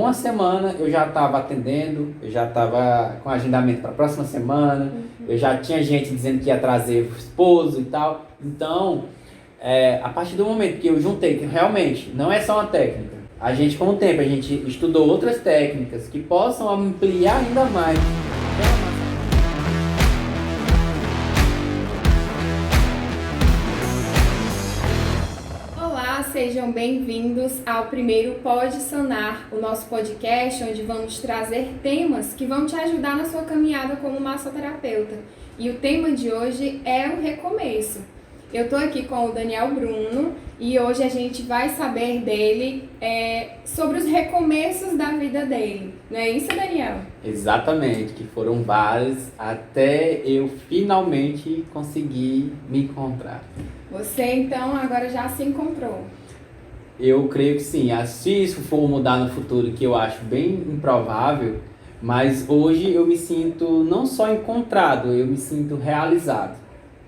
uma semana eu já estava atendendo, eu já estava com agendamento para a próxima semana, eu já tinha gente dizendo que ia trazer o esposo e tal. Então, a partir do momento que eu juntei, que realmente não é só uma técnica, a gente com o tempo, a gente estudou outras técnicas que possam ampliar ainda mais. Olá, sejam bem-vindos ao primeiro Pode Sanar, o nosso podcast onde vamos trazer temas que vão te ajudar na sua caminhada como massoterapeuta. E o tema de hoje é o recomeço. Eu estou aqui com o Daniel Bruno e hoje a gente vai saber dele sobre os recomeços da vida dele. Não é isso, Daniel? Exatamente, que foram vários até eu finalmente conseguir me encontrar. Você então agora já se encontrou? Eu creio que sim, se isso for mudar no futuro, que eu acho bem improvável, mas hoje eu me sinto não só encontrado, eu me sinto realizado.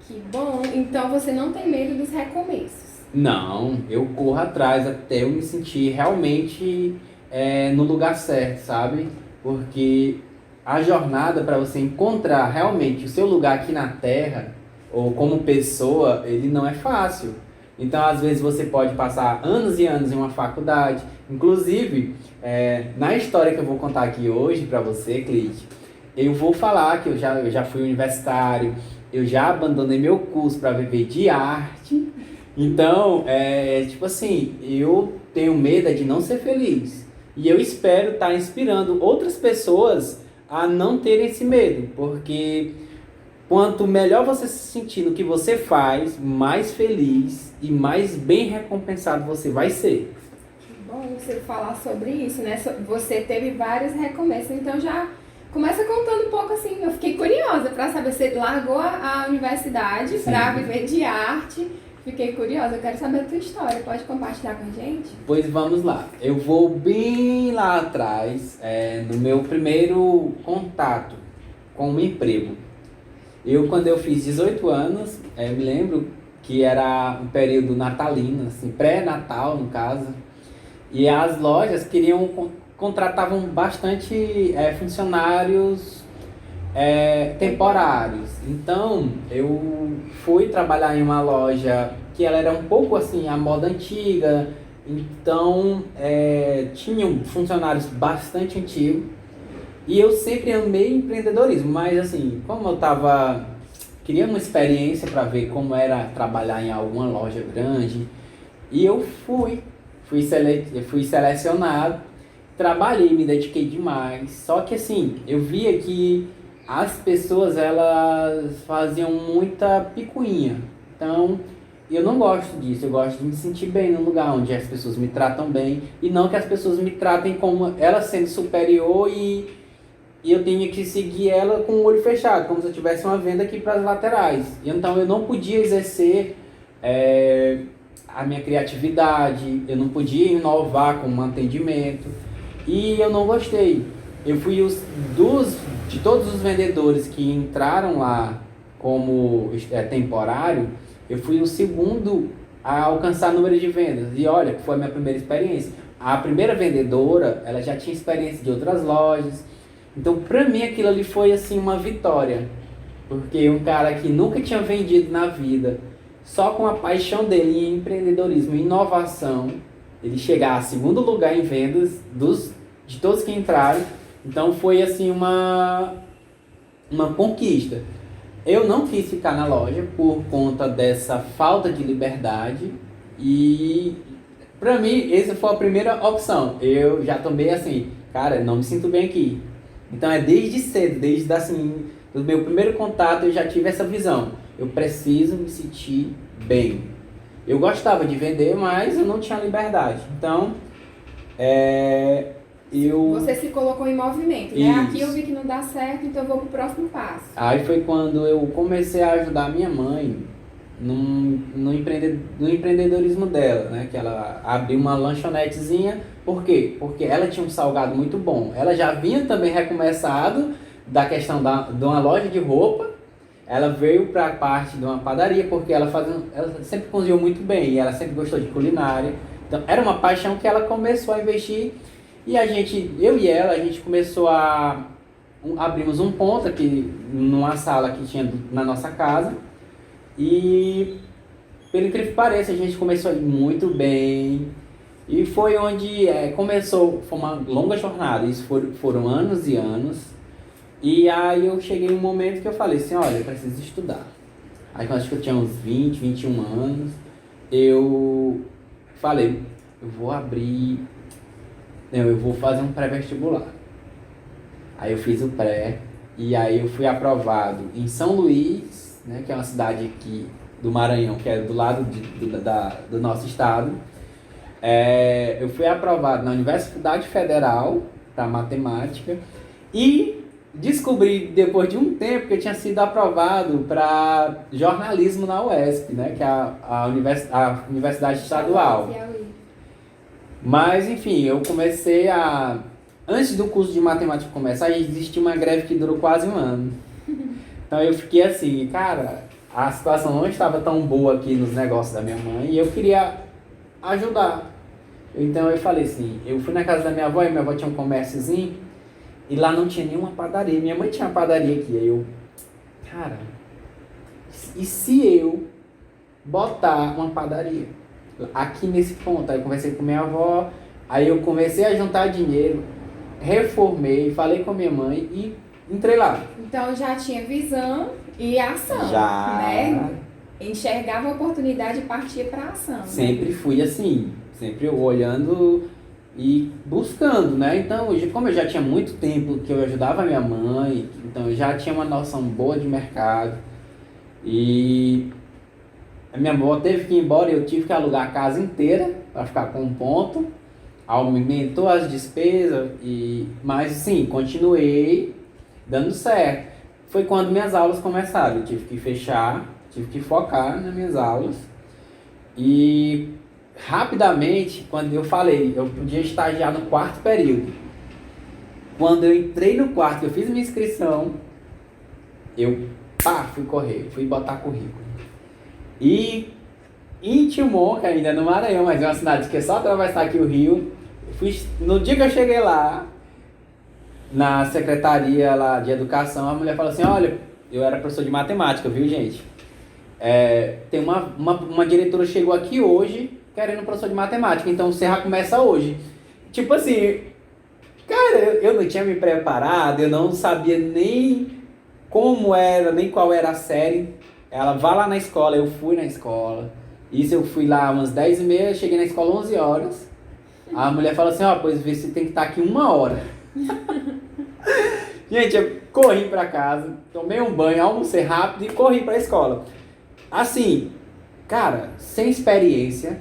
Que bom, então você não tem medo dos recomeços. Não, eu corro atrás até eu me sentir realmente no lugar certo, sabe? Porque a jornada para você encontrar realmente o seu lugar aqui na Terra, ou como pessoa, ele não é fácil. Então, às vezes, você pode passar anos e anos em uma faculdade. Inclusive, na história que eu vou contar aqui hoje para você, Cleide, eu vou falar que eu já fui universitário, eu já abandonei meu curso para viver de arte. Então, tipo assim, eu tenho medo de não ser feliz. E eu espero estar inspirando outras pessoas a não terem esse medo, porque quanto melhor você se sentir no que você faz, mais feliz e mais bem recompensado você vai ser. Bom você falar sobre isso, né? Você teve vários recomeços, então já começa contando um pouco assim. Eu fiquei curiosa para saber, você largou a universidade para viver de arte. Fiquei curiosa, eu quero saber a tua história. Pode compartilhar com a gente? Pois vamos lá. Eu vou bem lá atrás, no meu primeiro contato com o emprego. Quando eu fiz 18 anos, me lembro que era um período natalino, assim, pré-natal no caso, e as lojas contratavam bastante funcionários temporários. Então, eu fui trabalhar em uma loja que ela era um pouco assim, a moda antiga, então tinham funcionários bastante antigos. E eu sempre amei empreendedorismo, mas assim, como eu queria uma experiência para ver como era trabalhar em alguma loja grande, e eu fui selecionado, trabalhei, me dediquei demais, só que assim, eu via que as pessoas, elas faziam muita picuinha, então eu não gosto disso, eu gosto de me sentir bem no lugar onde as pessoas me tratam bem, e não que as pessoas me tratem como ela sendo superior e eu tinha que seguir ela com o olho fechado, como se eu tivesse uma venda aqui para as laterais. Então eu não podia exercer a minha criatividade, eu não podia inovar com um atendimento, e eu não gostei. Eu fui de todos os vendedores que entraram lá como temporário, eu fui o segundo a alcançar número de vendas. E olha, foi a minha primeira experiência. A primeira vendedora, ela já tinha experiência de outras lojas. Então, pra mim, aquilo ali foi, assim, uma vitória. Porque um cara que nunca tinha vendido na vida, só com a paixão dele em empreendedorismo e inovação, ele chegar a segundo lugar em vendas de todos que entraram. Então, foi, assim, uma conquista. Eu não quis ficar na loja por conta dessa falta de liberdade. E, pra mim, essa foi a primeira opção. Eu já tomei assim, cara, não me sinto bem aqui. Então desde cedo, desde assim, do meu primeiro contato eu já tive essa visão. Eu preciso me sentir bem. Eu gostava de vender, mas eu não tinha liberdade. Então, Você se colocou em movimento, né? Isso. Aqui eu vi que não dá certo, então eu vou pro próximo passo. Aí foi quando eu comecei a ajudar a minha mãe no empreendedorismo dela, né? Que ela abriu uma lanchonetezinha. Por quê? Porque ela tinha um salgado muito bom. Ela já vinha também recomeçado da questão de uma loja de roupa. Ela veio para a parte de uma padaria porque ela sempre cozinhou muito bem e ela sempre gostou de culinária. Então era uma paixão que ela começou a investir E eu e ela, a gente começou abrimos um ponto aqui numa sala que tinha na nossa casa. E, pelo incrível que pareça, a gente começou a ir muito bem. E foi onde começou, foi uma longa jornada, isso foram anos e anos. E aí eu cheguei em um momento que eu falei assim, olha, eu preciso estudar. Aí eu acho que eu tinha uns 20, 21 anos, eu falei, eu vou fazer um pré-vestibular. Aí eu fiz o pré, e aí eu fui aprovado em São Luís, né, que é uma cidade aqui do Maranhão, que é do lado do nosso estado. Eu fui aprovado na Universidade Federal para matemática e descobri depois de um tempo que eu tinha sido aprovado para jornalismo na UESP, né, que é a Universidade Estadual. Mas enfim, eu comecei antes do curso de matemática começar, existia uma greve que durou quase um ano. Então eu fiquei assim, cara, a situação não estava tão boa aqui nos negócios da minha mãe e eu queria ajudar. Então eu falei assim, eu fui na casa da minha avó e minha avó tinha um comérciozinho e lá não tinha nenhuma padaria. Minha mãe tinha uma padaria aqui. Aí eu, cara, e se eu botar uma padaria aqui nesse ponto? Aí eu conversei com minha avó, aí eu comecei a juntar dinheiro, reformei, falei com a minha mãe e entrei lá. Então já tinha visão e ação, já, né? Enxergava a oportunidade e partia para ação. Sempre fui assim, sempre olhando e buscando, né? Então, como eu já tinha muito tempo que eu ajudava a minha mãe, então eu já tinha uma noção boa de mercado. E a minha avó teve que ir embora e eu tive que alugar a casa inteira para ficar com um ponto. Aumentou as despesas, mas sim, continuei dando certo. Foi quando minhas aulas começaram, eu tive que fechar, tive que focar nas minhas aulas. E rapidamente, quando eu falei, eu podia estagiar no 4º período. Quando eu entrei no 4º, eu fiz minha inscrição, eu fui botar currículo. E em Timon, que ainda é no Maranhão, mas é uma cidade que é só atravessar aqui o rio, no dia que eu cheguei lá, na secretaria lá de educação, a mulher falou assim, olha, eu era professor de matemática, viu, gente? Tem uma diretora chegou aqui hoje querendo professor de matemática, então você já começa hoje. Tipo assim, cara, eu não tinha me preparado, eu não sabia nem como era, nem qual era a série. Ela vai lá na escola, eu fui na escola. Isso eu fui lá umas 10h30, cheguei na escola 11 horas. A mulher fala assim, pois vê se tem que estar aqui 1 hora. Gente, eu corri pra casa, tomei um banho, almocei rápido e corri pra escola. Assim, cara, sem experiência,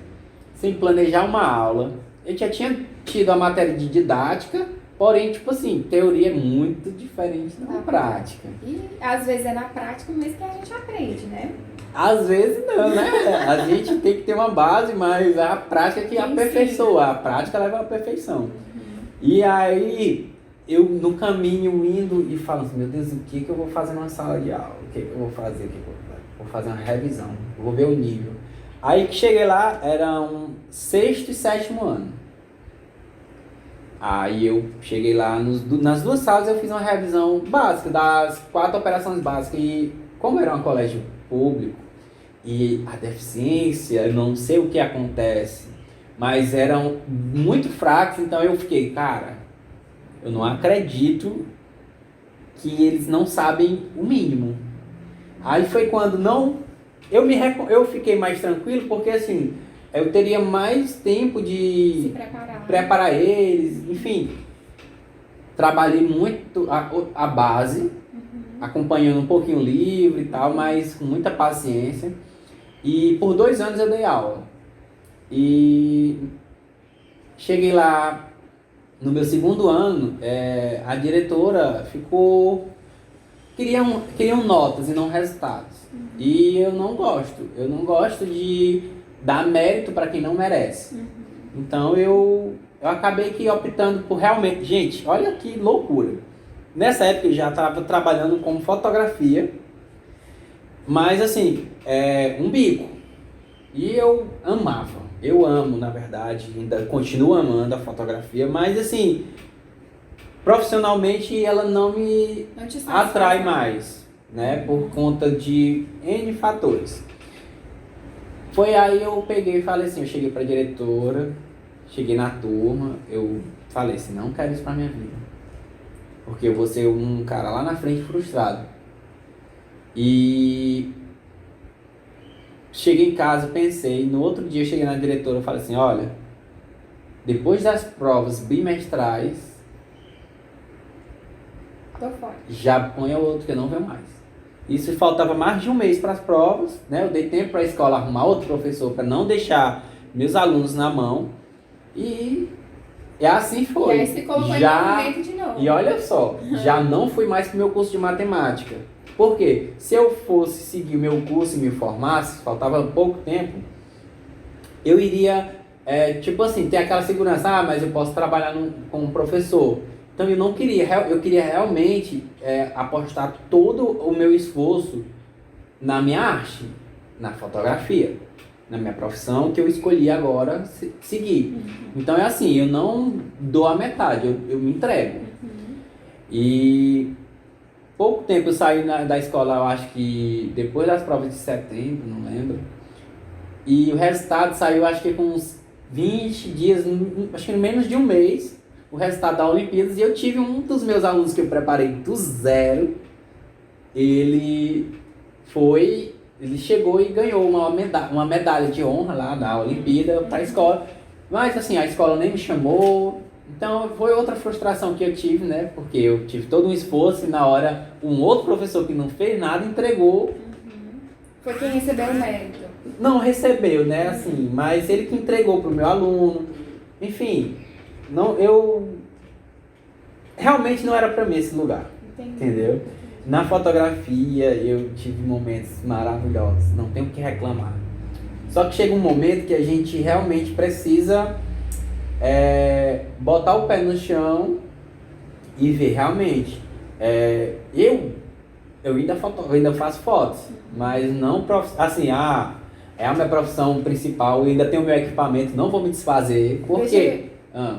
sem planejar uma aula. Eu já tinha tido a matéria de didática, porém, tipo assim, teoria é muito diferente da prática. E às vezes é na prática mesmo que a gente aprende, né? Às vezes não, né? A gente tem que ter uma base, mas a prática que aperfeiçoa. A prática leva à perfeição. E aí, eu no caminho indo e falando assim, meu Deus, o que eu vou fazer numa sala de aula? O que eu vou fazer? Vou fazer uma revisão, vou ver o nível. Aí que cheguei lá, era um 6º e 7º ano. Aí eu cheguei lá, nas 2 salas eu fiz uma revisão básica, das 4 operações básicas. E como era um colégio público, e a deficiência, eu não sei o que acontece, mas eram muito fracos, então eu fiquei, cara, eu não acredito que eles não sabem o mínimo. Aí foi quando eu fiquei mais tranquilo, porque assim, eu teria mais tempo de se preparar, preparar eles, enfim. Trabalhei muito a base, acompanhando um pouquinho o livro e tal, mas com muita paciência. E por 2 anos eu dei aula. E cheguei lá no meu 2º ano, a diretora queriam notas e não resultados. E eu não gosto de dar mérito para quem não merece. Então eu acabei que optando por realmente, gente, olha que loucura. Nessa época eu já estava trabalhando com fotografia, mas assim, um bico. E eu amava. Eu amo, na verdade, ainda continuo amando a fotografia, mas assim, profissionalmente ela não me Não te atrai satisfaz, né? mais, né? Por conta de N fatores. Foi aí eu peguei e falei assim, eu cheguei pra diretora, cheguei na turma, eu falei assim, não quero isso pra minha vida. Porque eu vou ser um cara lá na frente frustrado. E cheguei em casa, pensei, no outro dia eu cheguei na diretora e falei assim, olha, depois das provas bimestrais, Tô fora. já põe o outro que eu não venho mais. Isso faltava mais de um mês para as provas, né? Eu dei tempo para a escola arrumar outro professor para não deixar meus alunos na mão. E assim foi. E aí se colocou em Já, movimento de novo. e olha só, já não fui mais para o meu curso de matemática. Por quê? Se eu fosse seguir o meu curso e me formasse, faltava pouco tempo, eu iria, tipo assim, ter aquela segurança, mas eu posso trabalhar como professor. Então eu não queria, eu queria realmente apostar todo o meu esforço na minha arte, na fotografia, na minha profissão que eu escolhi agora seguir. Então é assim, eu não dou a metade, eu me entrego. E pouco tempo eu saí da escola, eu acho que depois das provas de setembro, não lembro. E o resultado saiu, acho que com uns 20 dias, acho que menos de um mês, o resultado da Olimpíadas. E eu tive um dos meus alunos que eu preparei do zero. Ele chegou e ganhou uma medalha de honra lá da Olimpíada para a escola. Mas assim, a escola nem me chamou. Então foi outra frustração que eu tive, né? Porque eu tive todo um esforço e na hora um outro professor que não fez nada entregou. Foi quem recebeu o mérito. Não recebeu, né? Assim, mas ele que entregou pro meu aluno. Enfim, eu realmente não era para mim esse lugar. Entendi. Entendeu? Na fotografia eu tive momentos maravilhosos, não tenho o que reclamar. Só que chega um momento que a gente realmente precisa botar o pé no chão e ver realmente. Eu ainda faço fotos, mas não assim, é a minha profissão principal, eu ainda tenho meu equipamento, não vou me desfazer. Por quê?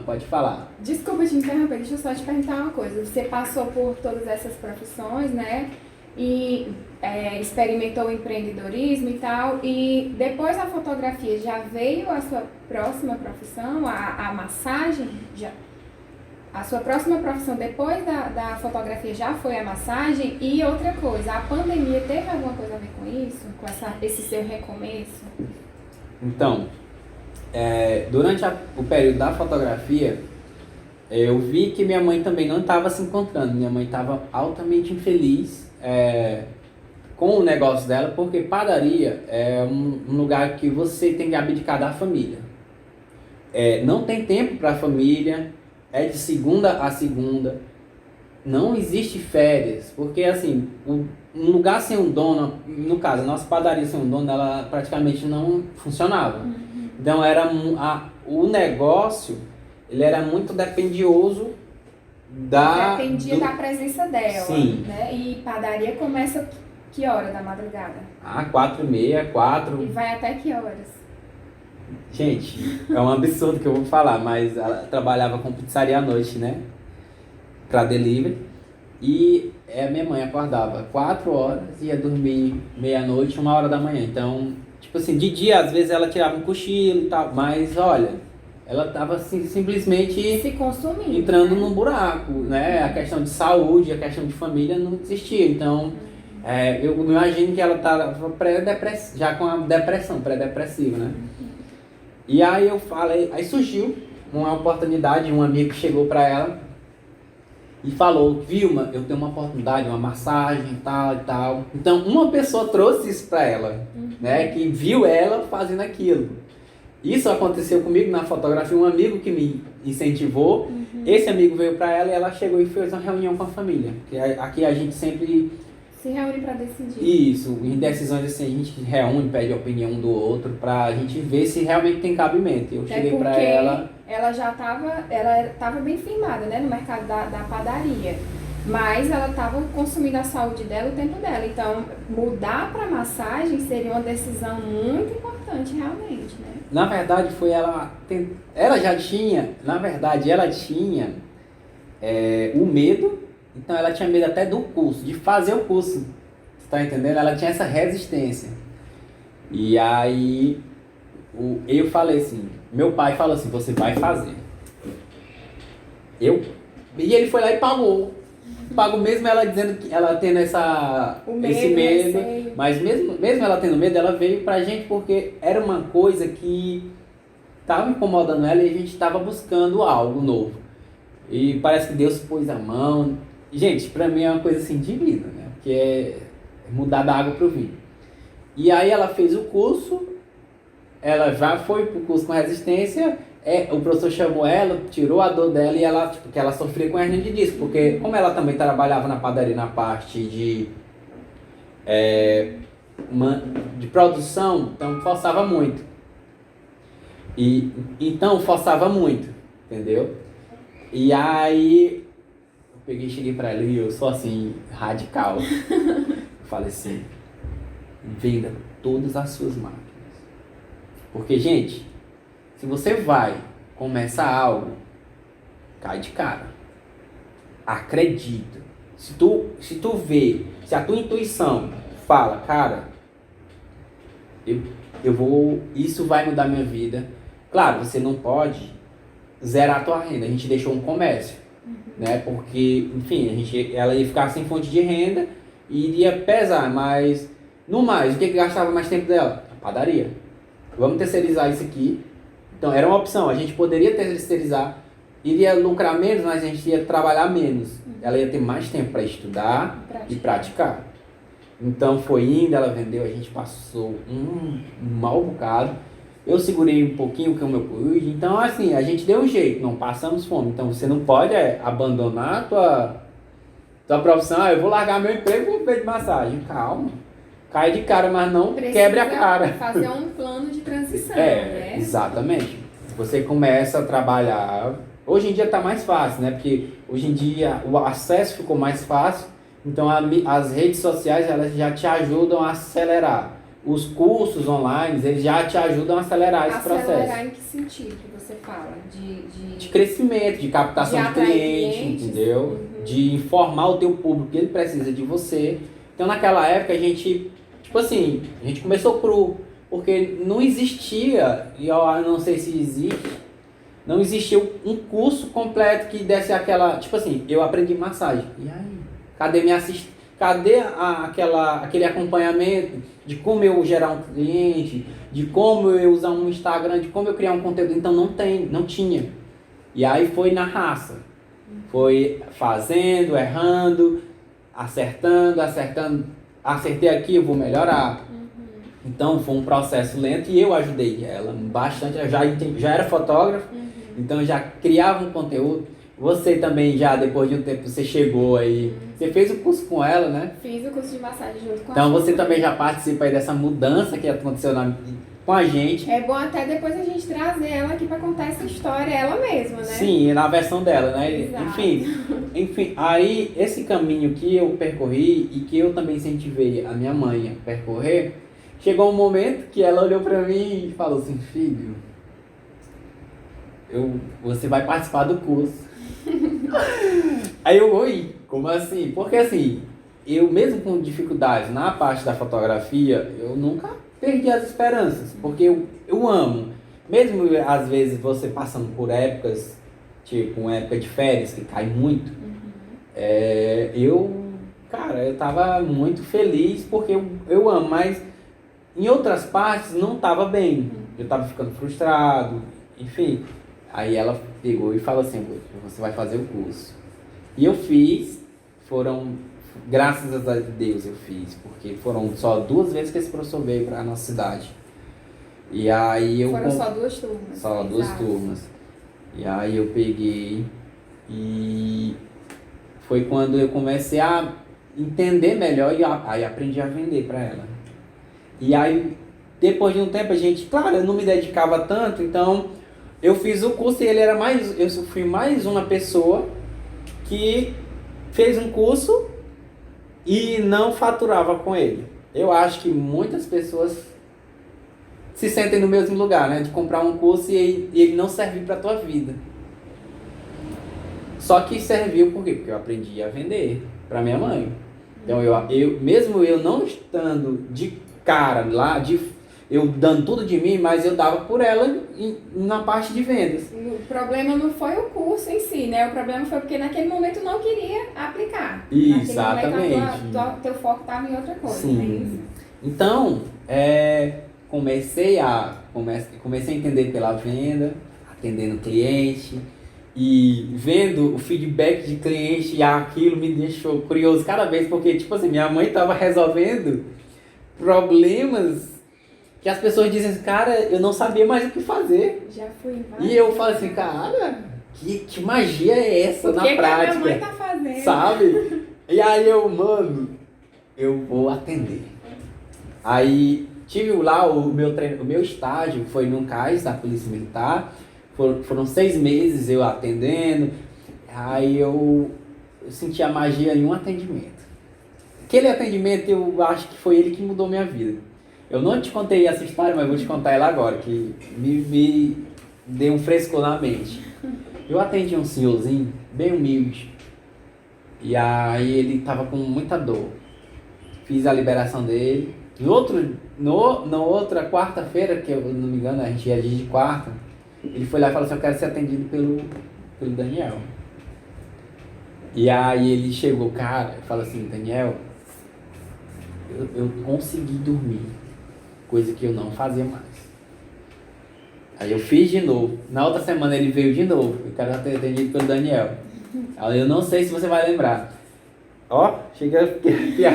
Pode falar. Desculpa te interromper, deixa eu só te perguntar uma coisa. Você passou por todas essas profissões, né? E experimentou o empreendedorismo e tal. E depois da fotografia, já veio a sua próxima profissão, a massagem? A sua próxima profissão depois da fotografia já foi a massagem? E outra coisa, a pandemia teve alguma coisa a ver com isso? Com esse seu recomeço? Então, durante o período da fotografia, eu vi que minha mãe também não estava se encontrando. Minha mãe estava altamente infeliz com o negócio dela, porque padaria é um lugar que você tem que abdicar da família. Não tem tempo para a família, é de segunda a segunda, não existe férias, porque assim, um lugar sem um dono, no caso, a nossa padaria sem um dono, ela praticamente não funcionava. Então o negócio, ele era muito dependioso Dependia da presença dela. Sim. Né? E padaria começa que hora da madrugada? 4h30, 4. E vai até que horas? Gente, é um absurdo que eu vou falar, mas ela trabalhava com pizzaria à noite, né? Pra delivery. E minha mãe acordava 4 horas e ia dormir meia-noite, 1h da manhã. Então, tipo assim, de dia às vezes ela tirava um cochilo e tal, mas olha, ela tava assim, simplesmente se consumindo, entrando né? num buraco, né? A questão de saúde, a questão de família não existia. Então, eu imagino que ela estava já com a depressão, pré-depressiva, né? E aí eu falei, aí surgiu uma oportunidade, um amigo chegou para ela e falou, Vilma, eu tenho uma oportunidade, uma massagem e tal e tal. Então uma pessoa trouxe isso para ela, né, que viu ela fazendo aquilo. Isso aconteceu comigo na fotografia, um amigo que me incentivou, esse amigo veio para ela e ela chegou e fez uma reunião com a família. Aqui a gente sempre se reúne para decidir. Isso, em decisões assim, a gente reúne, pede a opinião um do outro pra gente ver se realmente tem cabimento. Eu cheguei pra ela... ela já tava bem firmada, né, no mercado da padaria. Mas ela estava consumindo a saúde dela o tempo dela. Então, mudar para massagem seria uma decisão muito importante, realmente, né? na verdade foi ela já tinha, na verdade ela tinha o medo, então ela tinha medo até do curso, de fazer o curso, você tá entendendo? Ela tinha essa resistência. E aí eu falei assim, meu pai falou assim, você vai fazer. E ele foi lá e pagou. Pagou mesmo ela dizendo que ela tendo esse medo, mas mesmo ela tendo medo, ela veio pra gente porque era uma coisa que estava incomodando ela e a gente estava buscando algo novo. E parece que Deus pôs a mão. Gente, pra mim é uma coisa assim divina, né? Porque é mudar da água pro vinho. E aí ela fez o curso, ela já foi pro curso com resistência. O professor chamou ela, tirou a dor dela e ela, que ela sofria com hernia de disco, porque como ela também trabalhava na padaria na parte de produção, então forçava muito. Então forçava muito, entendeu? E aí cheguei pra ela e eu sou assim, radical. Eu falei assim, venda todas as suas máquinas. Porque, gente, se você vai começar algo, cai de cara. Acredita. Se tu vê, se a tua intuição fala, cara, eu vou, isso vai mudar minha vida. Claro, você não pode zerar a tua renda. A gente deixou um comércio, né? Porque, enfim, ela ia ficar sem fonte de renda e iria pesar, mas no mais, o que gastava mais tempo dela? A padaria. Vamos terceirizar isso aqui. Então, era uma opção. A gente poderia terceirizar, iria lucrar menos, mas a gente ia trabalhar menos. Ela ia ter mais tempo para estudar e praticar. Então, foi indo, ela vendeu, a gente passou um mau bocado. Eu segurei um pouquinho como eu pude. Então, assim, a gente deu um jeito, não passamos fome. Então, você não pode abandonar a tua profissão. Eu vou largar meu emprego e vou fazer de massagem. Calma. Cai de cara, mas não quebre a cara. Fazer um plano de transição, né? Exatamente. Você começa a trabalhar. Hoje em dia está mais fácil, né? Porque hoje em dia o acesso ficou mais fácil. Então as redes sociais elas já te ajudam a acelerar. Os cursos online, eles já te ajudam a acelerar esse processo. Acelerar em que sentido que você fala? De crescimento, de captação de cliente, entendeu? De informar o teu público que ele precisa de você. Então naquela época a gente começou cru, porque não existia, e eu não sei se existe, não existia um curso completo que desse aquela, eu aprendi massagem, e aí? Cadê minha assistência? Cadê aquele acompanhamento de como eu gerar um cliente, de como eu usar um Instagram, de como eu criar um conteúdo? Então não tinha. E aí foi na raça, foi fazendo, errando, acertando, acertei aqui, eu vou melhorar. Então foi um processo lento e eu ajudei ela bastante. Eu já era fotógrafo, então já criava um conteúdo. Você também já, depois de um tempo, você chegou aí. Você fez o curso com ela, né? Fiz o curso de massagem junto com ela. Então você também já participa aí dessa mudança que aconteceu com a gente. É bom até depois a gente trazer ela aqui para contar essa história, ela mesma, né? Sim, na versão dela, né? Exato. Enfim, aí esse caminho que eu percorri e que eu também incentivei a minha mãe a percorrer, chegou um momento que ela olhou pra mim e falou assim, filho, você vai participar do curso. Aí eu, oi, como assim? Porque assim, eu mesmo com dificuldades na parte da fotografia, eu nunca perdi as esperanças, porque eu amo. Mesmo às vezes você passando por épocas, tipo uma época de férias que cai muito, eu tava muito feliz porque eu amo, mas em outras partes não tava bem. Eu tava ficando frustrado, enfim. Aí ela pegou e falou assim, você vai fazer o curso. E eu fiz, graças a Deus eu fiz, porque foram só 2 vezes que esse professor veio para a nossa cidade. E aí foram só 2 turmas. Só 2 turmas. E aí eu peguei e foi quando eu comecei a entender melhor e aí aprendi a vender para ela. E aí, depois de um tempo, eu não me dedicava tanto, então eu fiz o curso e eu fui mais uma pessoa que fez um curso e não faturava com ele. Eu acho que muitas pessoas se sentem no mesmo lugar, né? De comprar um curso e ele não servir para tua vida. Só que serviu por quê? Porque eu aprendi a vender para minha mãe. Então, mesmo eu não estando de cara lá, eu dando tudo de mim, mas eu dava por ela na parte de vendas. O problema não foi o curso em si, né? O problema foi porque naquele momento não queria aplicar. Exatamente. Naquele momento teu foco estava em outra coisa. Sim. Né? Então, comecei a entender pela venda, atendendo cliente e vendo o feedback de cliente, e aquilo me deixou curioso cada vez, porque, tipo assim, minha mãe estava resolvendo problemas que as pessoas dizem assim, cara, eu não sabia mais o que fazer. Já fui. E eu falo assim, cara, que magia é essa na prática? Que a minha mãe tá fazendo? Sabe? E aí eu vou atender. Aí tive lá o meu estágio, foi num CAIS da Polícia Militar. Foram 6 meses eu atendendo. Aí eu senti a magia em um atendimento. Aquele atendimento eu acho que foi ele que mudou minha vida. Eu não te contei essa história, mas vou te contar ela agora, que me deu um frescor na mente. Eu atendi um senhorzinho, bem humilde, e aí ele tava com muita dor. Fiz a liberação dele. Na outra quarta-feira, que eu não me engano, a gente ia de quarta, ele foi lá e falou assim, eu quero ser atendido pelo Daniel. E aí ele chegou, cara, e falou assim, Daniel, eu consegui dormir. Coisa que eu não fazia mais. Aí eu fiz de novo. Na outra semana ele veio de novo. Eu quero ser atendido pelo Daniel. Aí eu não sei se você vai lembrar. Ó, chega a piar.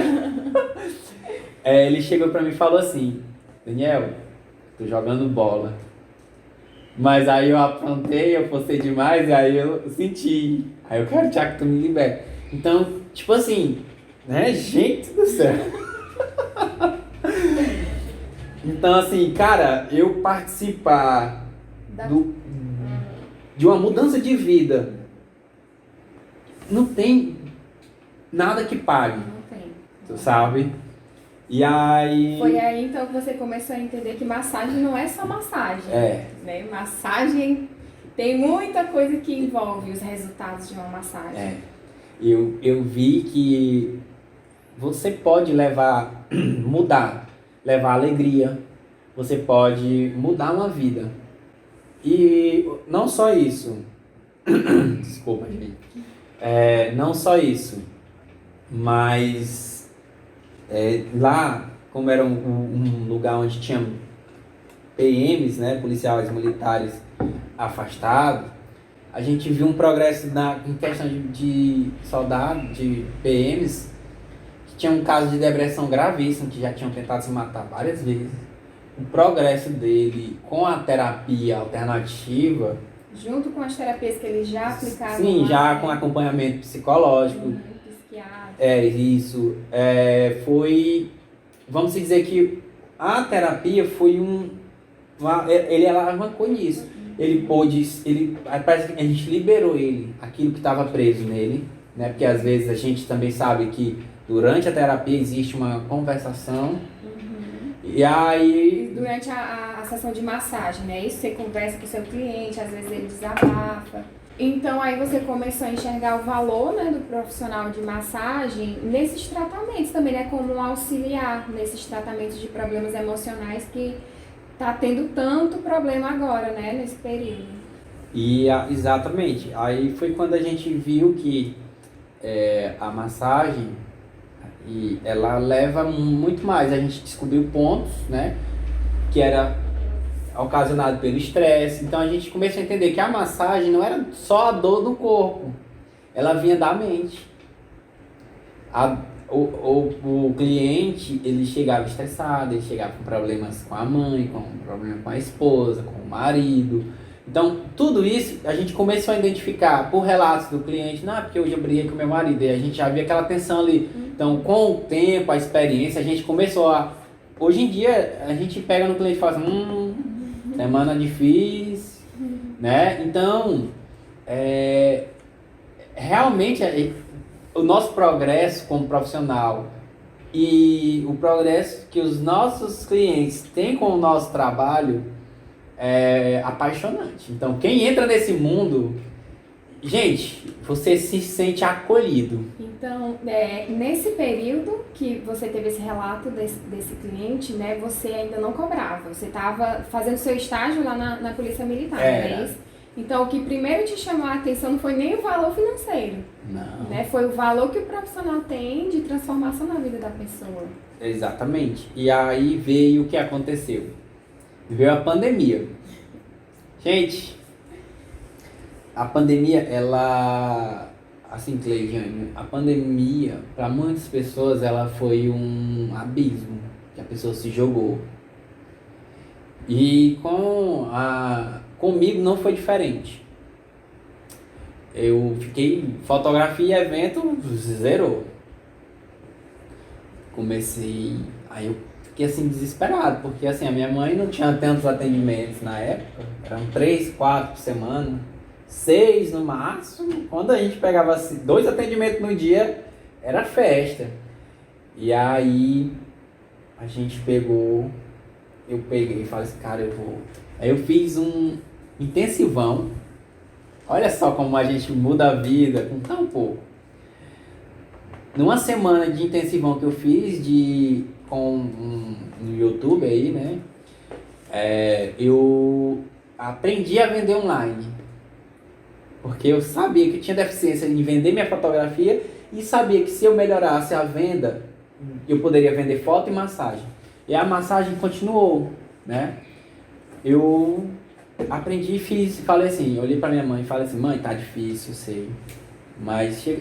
Ele chegou pra mim e falou assim, Daniel, tô jogando bola. Mas aí eu aprontei, eu forcei demais, e aí eu senti. Aí eu quero que tu me libere. Então, tipo assim, né? Gente do céu. Então, assim, cara, eu participar de uma mudança de vida, não tem nada que pague. Não tem. Tu sabe? E aí... Foi aí, então, que você começou a entender que massagem não é só massagem. Né? Massagem tem muita coisa que envolve os resultados de uma massagem. Eu vi que você pode levar alegria, você pode mudar uma vida. E não só isso, desculpa, gente, não só isso, mas lá, como era um lugar onde tinha PMs, né, policiais militares afastados, a gente viu um progresso em questão de soldados, de PMs, tinha um caso de depressão gravíssimo, que já tinham tentado se matar várias vezes. O progresso dele com a terapia alternativa... Junto com as terapias que ele já aplicava. Sim, já com acompanhamento psicológico. Psiquiátrico. Isso. Foi... Vamos dizer que a terapia foi ele alavancou nisso. Parece que a gente liberou ele, aquilo que estava preso nele, né? Porque às vezes a gente também sabe que durante a terapia existe uma conversação. E aí... Durante a sessão de massagem, né? Isso você conversa com o seu cliente, às vezes ele desabafa. Então aí você começou a enxergar o valor, né, do profissional de massagem nesses tratamentos também, né? Como um auxiliar nesses tratamentos de problemas emocionais que tá tendo tanto problema agora, né? Nesse período. Exatamente. Aí foi quando a gente viu que a massagem... E ela leva muito mais. A gente descobriu pontos, né? Que era ocasionado pelo estresse. Então a gente começou a entender que a massagem não era só a dor do corpo. Ela vinha da mente. O cliente, ele chegava estressado, ele chegava com problemas com a mãe, com problema com a esposa, com o marido. Então, tudo isso a gente começou a identificar por relatos do cliente. Não, porque hoje eu briguei com meu marido. E a gente já via aquela tensão ali. Então, com o tempo, a experiência, a gente começou a... Hoje em dia, a gente pega no cliente e fala assim, semana difícil, né? Então, realmente, o nosso progresso como profissional e o progresso que os nossos clientes têm com o nosso trabalho é apaixonante. Então, quem entra nesse mundo, gente, você se sente acolhido. Então, nesse período que você teve esse relato desse cliente, né, você ainda não cobrava, você estava fazendo seu estágio lá na Polícia Militar, não é isso? Então, o que primeiro te chamou a atenção não foi nem o valor financeiro, Não. né? Foi o valor que o profissional tem de transformação na vida da pessoa. Exatamente. E aí veio o que aconteceu. Veio a pandemia. Gente, a pandemia, ela... Assim, Cleidiane, a pandemia, para muitas pessoas, ela foi um abismo que a pessoa se jogou. E comigo não foi diferente. Eu fiquei... Fotografia e evento, zerou. Comecei... Aí eu fiquei assim desesperado, porque assim, a minha mãe não tinha tantos atendimentos na época. Eram 3, 4 por semana. 6 no máximo. Quando a gente pegava 2 atendimentos no dia, era festa. E aí a gente eu peguei e falei assim, cara, eu vou. Aí eu fiz um intensivão. Olha só como a gente muda a vida com tão pouco. Numa semana de intensivão que eu fiz no YouTube aí, né? Eu aprendi a vender online. Porque eu sabia que tinha deficiência em vender minha fotografia e sabia que se eu melhorasse a venda, eu poderia vender foto e massagem. E a massagem continuou, né? Eu aprendi e falei assim, olhei pra minha mãe e falei assim, mãe, tá difícil, eu sei. Mas eu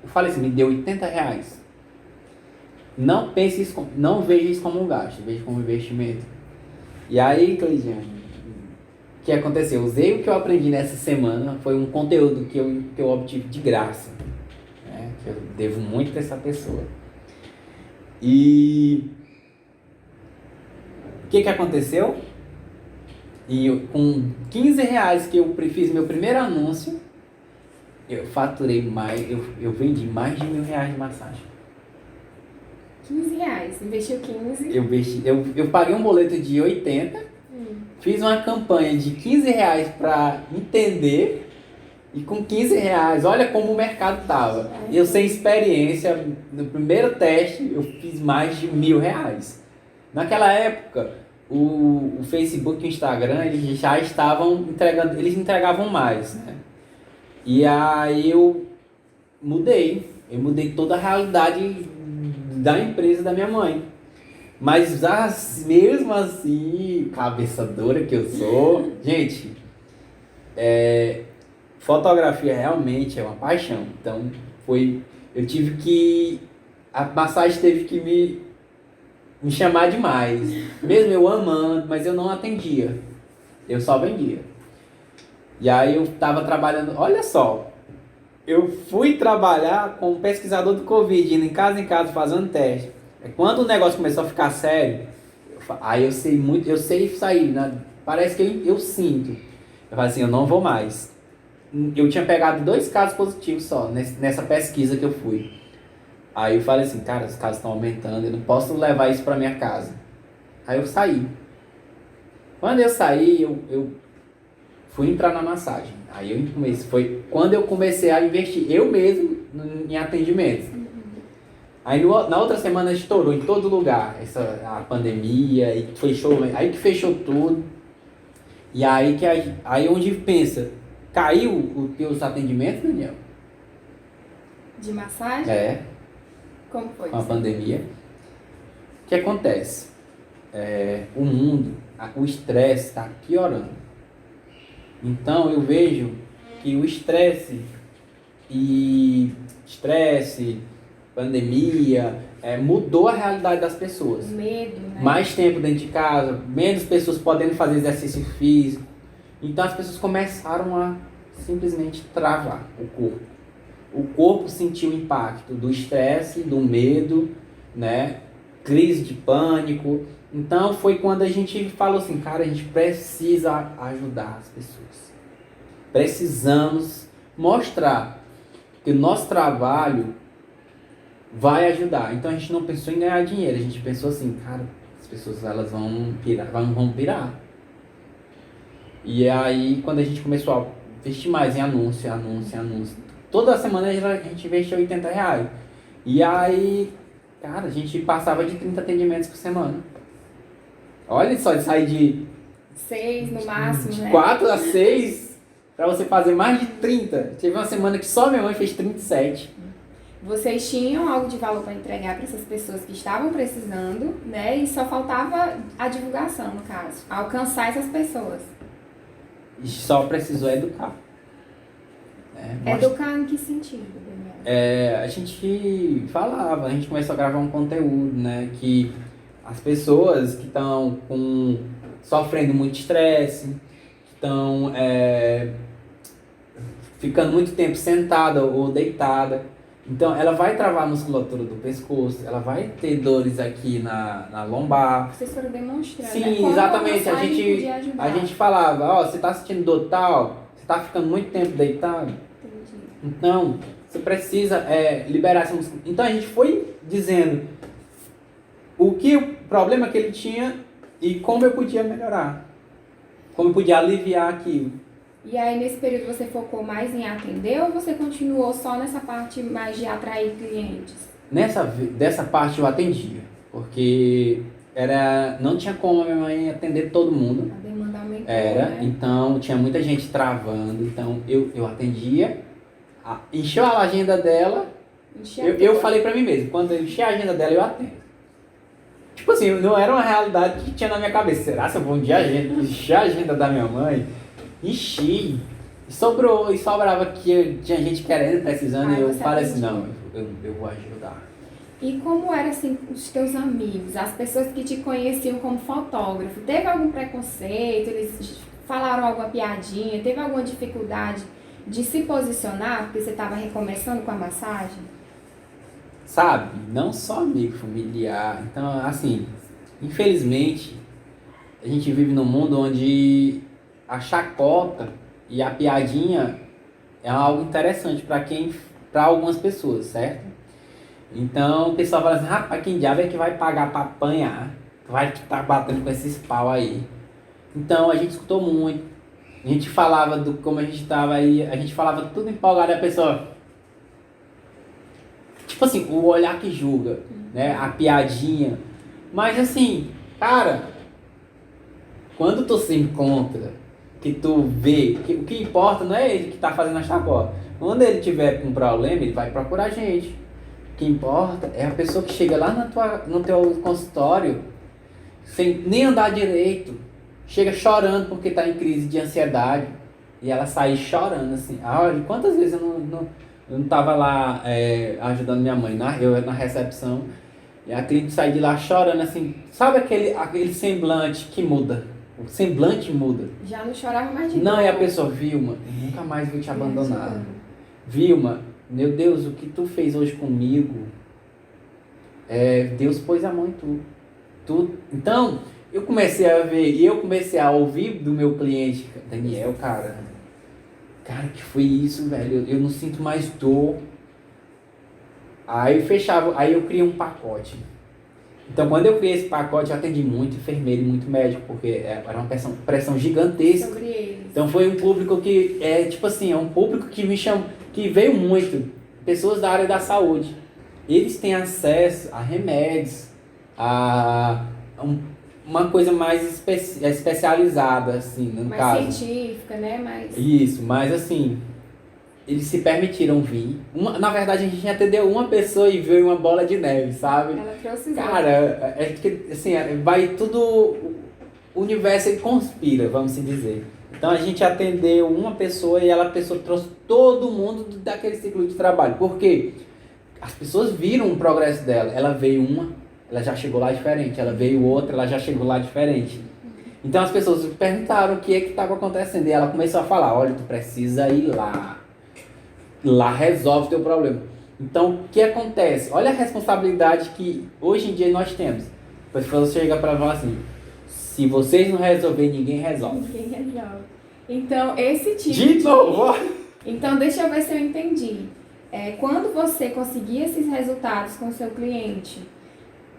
falei assim, me deu R$80. Não pense isso, não veja isso como um gasto, veja como um investimento. E aí, Cleidiane, o que aconteceu? Eu usei o que eu aprendi nessa semana, foi um conteúdo que eu obtive de graça, né? Que eu devo muito pra essa pessoa. E o que aconteceu? Com R$15 que eu fiz meu primeiro anúncio, eu faturei mais, eu vendi mais de R$1.000 de massagem. R$15, investiu 15. Eu paguei um boleto de 80. Fiz uma campanha de R$15 para entender, e com R$15, olha como o mercado tava. Eu sem experiência, no primeiro teste eu fiz mais de R$1.000. Naquela época, o Facebook e o Instagram, eles já estavam entregando, eles entregavam mais, né? E aí eu mudei toda a realidade da empresa da minha mãe. Mas mesmo assim, cabeça dura que eu sou, gente, fotografia realmente é uma paixão. Então, a massagem teve que me chamar demais. Mesmo eu amando, mas eu não atendia. Eu só vendia. E aí eu tava trabalhando, olha só, eu fui trabalhar com um pesquisador do Covid, indo em casa fazendo teste. Quando o negócio começou a ficar sério, aí eu sei sair, né? Parece que eu sinto. Eu falei assim, eu não vou mais. Eu tinha pegado 2 casos positivos só, nessa pesquisa que eu fui. Aí eu falei assim, cara, os casos estão aumentando, eu não posso levar isso pra minha casa. Aí eu saí. Quando eu saí, eu fui entrar na massagem. Aí foi quando eu comecei a investir eu mesmo em atendimentos. Aí na outra semana estourou em todo lugar a pandemia, e aí que fechou tudo. E aí onde pensa, caiu os teus atendimentos, Daniel? De massagem? Como foi? Com a pandemia. O que acontece? O mundo, o estresse está piorando. Então eu vejo que o estresse, pandemia, mudou a realidade das pessoas. Medo, né? Mais tempo dentro de casa, menos pessoas podendo fazer exercício físico. Então as pessoas começaram a simplesmente travar o corpo. O corpo sentiu o impacto do estresse, do medo, né? Crise de pânico. Então foi quando a gente falou assim, cara, a gente precisa ajudar as pessoas. Precisamos mostrar que o nosso trabalho vai ajudar. Então a gente não pensou em ganhar dinheiro, a gente pensou assim, cara, as pessoas elas vão pirar, vão pirar. E aí quando a gente começou a investir mais em anúncio, toda semana a gente investiu R$ 80. E aí, cara, a gente passava de 30 atendimentos por semana. Olha só, de sair de 6 no máximo, né? 4 a 6 para você fazer mais de 30. Teve uma semana que só minha mãe fez 37. Vocês tinham algo de valor para entregar para essas pessoas que estavam precisando, né? E só faltava a divulgação, no caso, alcançar essas pessoas. E só precisou educar. Educar em que sentido, Daniel? A gente falava, a gente começou a gravar um conteúdo, né? Que as pessoas que estão sofrendo muito estresse, que estão ficando muito tempo sentada ou deitada, então ela vai travar a musculatura do pescoço, ela vai ter dores aqui na lombar. Vocês foram demonstrando, Sim, né? Como exatamente. a A gente falava, ó, você tá sentindo dor tal, você tá ficando muito tempo deitado. Entendi. Então, você precisa liberar essa musculatura. Então a gente foi dizendo o problema que ele tinha e como eu podia melhorar. Como eu podia aliviar aquilo. E aí, nesse período, você focou mais em atender ou você continuou só nessa parte mais de atrair clientes? Dessa parte eu atendia, porque não tinha como a minha mãe atender todo mundo. A demanda aumentou, né? Então tinha muita gente travando, então eu atendia, encheu a agenda dela, eu falei pra mim mesmo, quando eu encher a agenda dela eu atendo. Tipo assim, não era uma realidade que tinha na minha cabeça, será que eu vou encher a agenda da minha mãe? Enchi, e sobrava que tinha gente querendo, precisando, e eu falei assim, não, eu vou ajudar. E como eram assim os teus amigos, as pessoas que te conheciam como fotógrafo? Teve algum preconceito? Eles falaram alguma piadinha? Teve alguma dificuldade de se posicionar porque você estava recomeçando com a massagem? Sabe, não só amigo, familiar. Então, assim, infelizmente, a gente vive num mundo onde a chacota e a piadinha é algo interessante para algumas pessoas, certo? Então o pessoal fala assim, rapaz, quem diabo é que vai pagar para apanhar? Vai estar batendo com esses pau aí. Então a gente escutou muito. A gente falava do como a gente estava aí, a gente falava tudo empolgado e a pessoa... Tipo assim, o olhar que julga, né? A piadinha. Mas assim, cara, quando tu se encontra, que tu vê, que o que importa não é ele que tá fazendo a chacota. Quando ele tiver com um problema, ele vai procurar a gente. O que importa é a pessoa que chega lá no teu consultório, sem nem andar direito, chega chorando porque tá em crise de ansiedade, e ela sai chorando assim. Olha, quantas vezes eu não tava lá ajudando minha mãe, eu na recepção, e a cliente sai de lá chorando assim, sabe aquele semblante que muda? O semblante muda. Já não chorava mais de Não, dor. e a pessoa, Vilma, eu nunca mais vou te abandonar. Vilma, meu Deus, o que tu fez hoje comigo, Deus pôs a mão em tu. Então, eu comecei a ver, e eu comecei a ouvir do meu cliente, Daniel, cara, que foi isso, velho, eu não sinto mais dor. Aí eu criei um pacote. Então, quando eu criei esse pacote, eu atendi muito enfermeiro e muito médico, porque era uma pressão gigantesca. Sobre eles. Então, foi um público que, tipo assim, é um público que me chama, que veio muito, pessoas da área da saúde. Eles têm acesso a remédios, a uma coisa mais especializada, assim, no caso. Mais científica, né? Isso, mas assim, eles se permitiram vir. Na verdade, a gente atendeu uma pessoa e veio uma bola de neve, sabe? Ela trouxe. Cara, assim, vai tudo... O universo ele conspira, vamos se dizer. Então, a gente atendeu uma pessoa e a pessoa trouxe todo mundo daquele ciclo de trabalho. Por quê? As pessoas viram o progresso dela. Ela veio ela já chegou lá diferente. Ela veio outra, ela já chegou lá diferente. Então, as pessoas perguntaram o que é que estava acontecendo. E ela começou a falar, olha, tu precisa ir lá. Lá resolve o teu problema. Então, o que acontece? Olha a responsabilidade que hoje em dia nós temos. A pessoa chega para falar assim, se vocês não resolverem, ninguém resolve. Ninguém resolve. Então, esse tipo De novo! Então, deixa eu ver se eu entendi. quando você conseguia esses resultados com o seu cliente,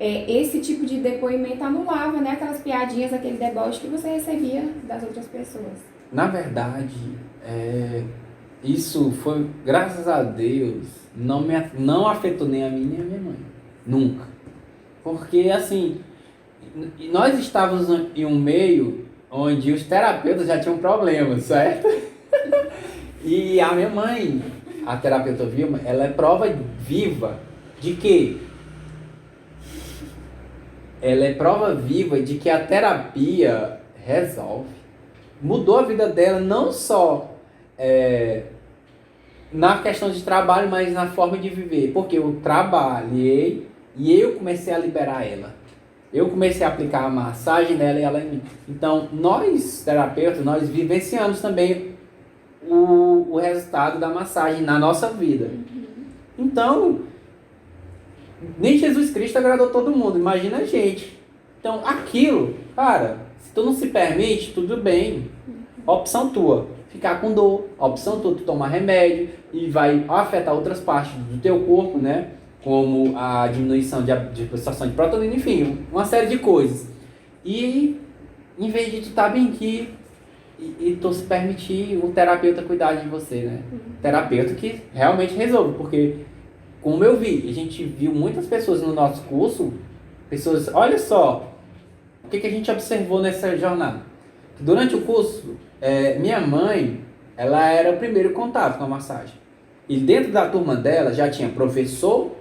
esse tipo de depoimento anulava, né, aquelas piadinhas, aquele deboche que você recebia das outras pessoas. Na verdade, isso foi, graças a Deus, não afetou nem a mim nem a minha mãe. Nunca. Porque, assim, nós estávamos em um meio onde os terapeutas já tinham problemas, certo? E a minha mãe, a terapeuta Vilma, ela é prova viva de que a terapia resolve. Mudou a vida dela não só na questão de trabalho, mas na forma de viver. Porque eu trabalhei e eu comecei a liberar ela. Eu comecei a aplicar a massagem nela e ela em mim. Então, nós, terapeutas, nós vivenciamos também o resultado da massagem na nossa vida. Então, nem Jesus Cristo agradou todo mundo, imagina a gente. Então, aquilo, cara, se tu não se permite, tudo bem. Opção tua, ficar com dor. Opção tua, tu tomar remédio e vai afetar outras partes do teu corpo, né? Como a diminuição de absorção de proteína, enfim, uma série de coisas. E, em vez de tu estar bem aqui, e tu se permitir o terapeuta cuidar de você, né? Terapeuta que realmente resolve, porque, como eu vi, a gente viu muitas pessoas no nosso curso, pessoas, olha só, o que a gente observou nessa jornada. Durante o curso, minha mãe, ela era o primeiro contato com a massagem. E dentro da turma dela já tinha professor,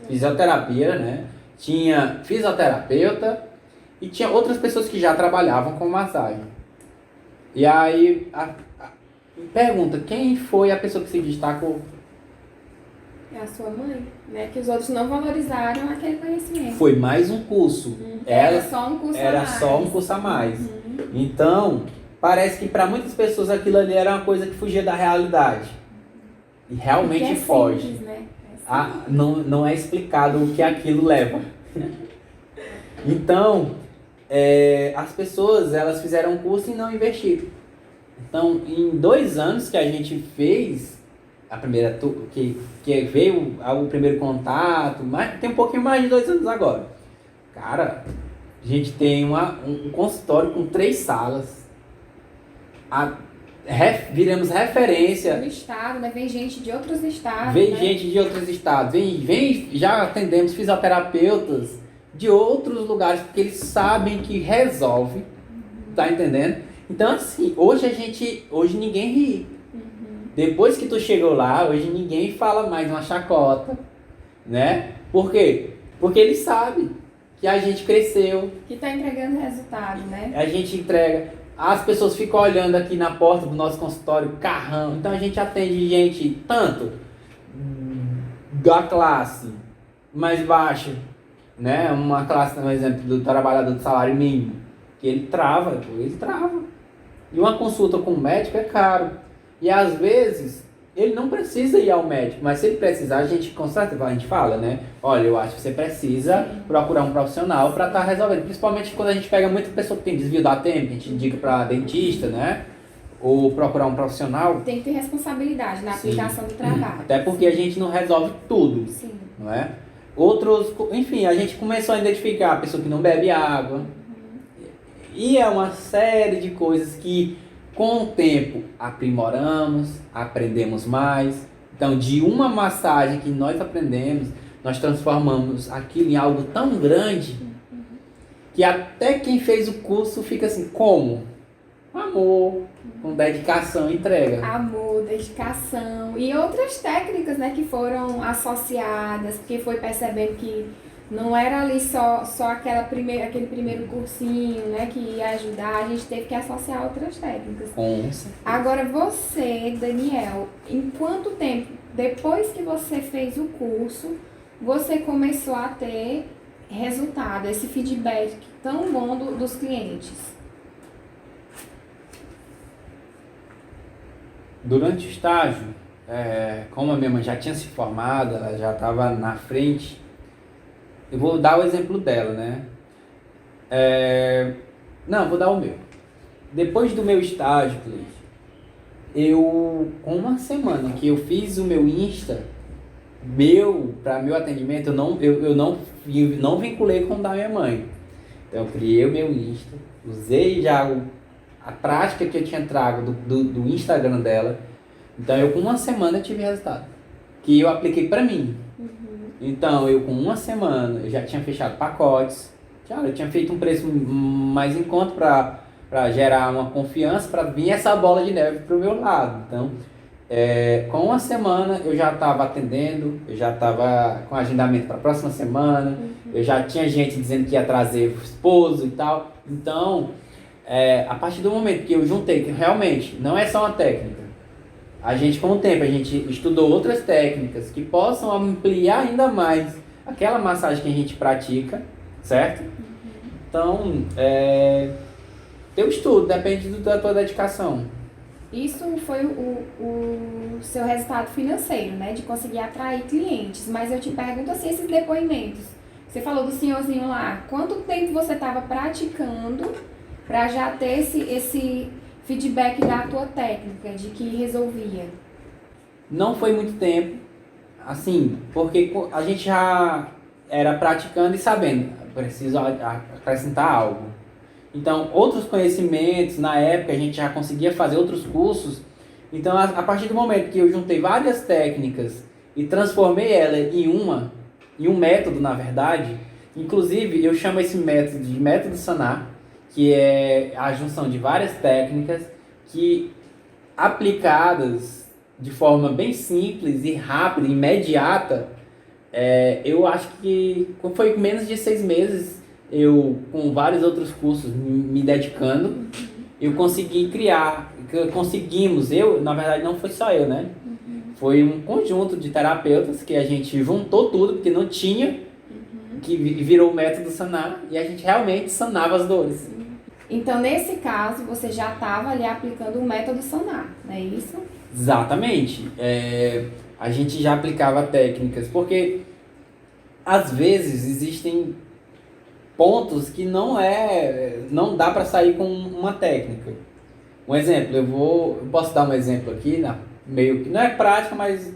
fisioterapia, né? Tinha fisioterapeuta e tinha outras pessoas que já trabalhavam com massagem. E aí, pergunta, quem foi a pessoa que se destacou? É a sua mãe, né? Que os outros não valorizaram aquele conhecimento. Foi mais um curso. Era só um curso a mais. Era só um curso a mais. Então, parece que para muitas pessoas aquilo ali era uma coisa que fugia da realidade. E realmente foge. Simples, né? Não é explicado o que aquilo leva. Então, as pessoas, elas fizeram um curso e não investiram. Então, em 2 anos que a gente fez a primeira que veio o primeiro contato, tem um pouquinho mais de 2 anos agora. Cara, a gente tem um consultório com 3 salas. Viramos referência. Do estado, né? Vem gente de outros estados. Gente de outros estados. Já atendemos fisioterapeutas de outros lugares, porque eles sabem que resolve. Tá entendendo? Então, assim, hoje ninguém ri. Depois que tu chegou lá, hoje ninguém fala mais uma chacota, né? Por quê? Porque eles sabem que a gente cresceu. Que tá entregando resultado, né? A gente entrega. As pessoas ficam olhando aqui na porta do nosso consultório, carrão. Então a gente atende gente tanto da classe mais baixa, né? Uma classe, por exemplo, do trabalhador de salário mínimo, que ele trava. E uma consulta com o médico é caro. E às vezes ele não precisa ir ao médico, mas se ele precisar, a gente fala, né? Olha, eu acho que você precisa procurar um profissional para estar resolvendo. Principalmente quando a gente pega muita pessoa que tem desvio da tempo, a gente indica para dentista, né? Ou procurar um profissional. Tem que ter responsabilidade na aplicação do trabalho. Até porque a gente não resolve tudo, não é? Enfim, a gente começou a identificar a pessoa que não bebe água. E é uma série de coisas que, com o tempo, aprimoramos, aprendemos mais. Então, de uma massagem que nós aprendemos, nós transformamos aquilo em algo tão grande que até quem fez o curso fica assim, como? Amor, com dedicação e entrega. Amor, dedicação e outras técnicas, né, que foram associadas, porque foi percebendo que não era ali só aquele primeiro cursinho, né, que ia ajudar, a gente teve que associar outras técnicas. Agora você, Daniel, em quanto tempo, depois que você fez o curso, você começou a ter resultado, esse feedback tão bom dos clientes? Durante o estágio, como a minha mãe já tinha se formado, ela já estava na frente. Eu vou dar o exemplo dela, né? Vou dar o meu. Depois do meu estágio, com uma semana que eu fiz o meu Insta, para meu atendimento, eu não vinculei com o da minha mãe. Então eu criei o meu Insta, usei já a prática que eu tinha trago do Instagram dela. Então eu com uma semana eu tive resultado, que eu apliquei para mim. Então eu com uma semana eu já tinha fechado pacotes, eu tinha feito um preço mais em conta para gerar uma confiança, para vir essa bola de neve para o meu lado. Então com uma semana eu já estava atendendo, eu já estava com agendamento para a próxima semana, eu já tinha gente dizendo que ia trazer o esposo e tal. Então, a partir do momento que eu juntei, que realmente não é só uma técnica, a gente com o tempo, a gente estudou outras técnicas que possam ampliar ainda mais aquela massagem que a gente pratica, certo? Então, teu estudo, depende da tua dedicação. Isso foi o seu resultado financeiro, né? De conseguir atrair clientes. Mas eu te pergunto assim, esses depoimentos. Você falou do senhorzinho lá. Quanto tempo você estava praticando para já ter esse feedback da tua técnica, de que resolvia? Não foi muito tempo, assim, porque a gente já era praticando e sabendo, preciso acrescentar algo. Então, outros conhecimentos, na época a gente já conseguia fazer outros cursos. Então, a partir do momento que eu juntei várias técnicas e transformei ela em um método, na verdade, inclusive eu chamo esse método de método Sanar, que é a junção de várias técnicas que, aplicadas de forma bem simples e rápida, imediata, eu acho que foi menos de 6 meses, eu com vários outros cursos me dedicando, eu consegui conseguimos, na verdade não foi só eu, né? Foi um conjunto de terapeutas que a gente juntou tudo, porque não tinha, que virou o método Sanar, e a gente realmente sanava as dores. Então, nesse caso, você já estava ali aplicando o método Sanar, não é isso? Exatamente. A gente já aplicava técnicas, porque às vezes existem pontos que não dá para sair com uma técnica. Um exemplo, eu posso dar um exemplo aqui, meio que não é prática, mas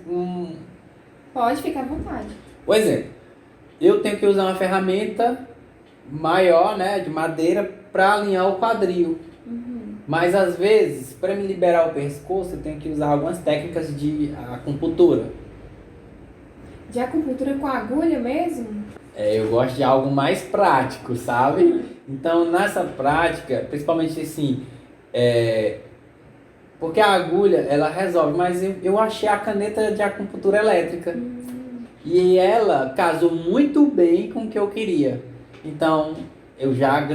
Pode ficar à vontade. Um exemplo, eu tenho que usar uma ferramenta maior, né, de madeira, para alinhar o quadril. Mas às vezes, para me liberar o pescoço, eu tenho que usar algumas técnicas de acupuntura. De acupuntura com agulha mesmo? Eu gosto de algo mais prático, sabe? Então, nessa prática, principalmente assim, porque a agulha, ela resolve, mas eu achei a caneta de acupuntura elétrica. E ela casou muito bem com o que eu queria. Então, eu já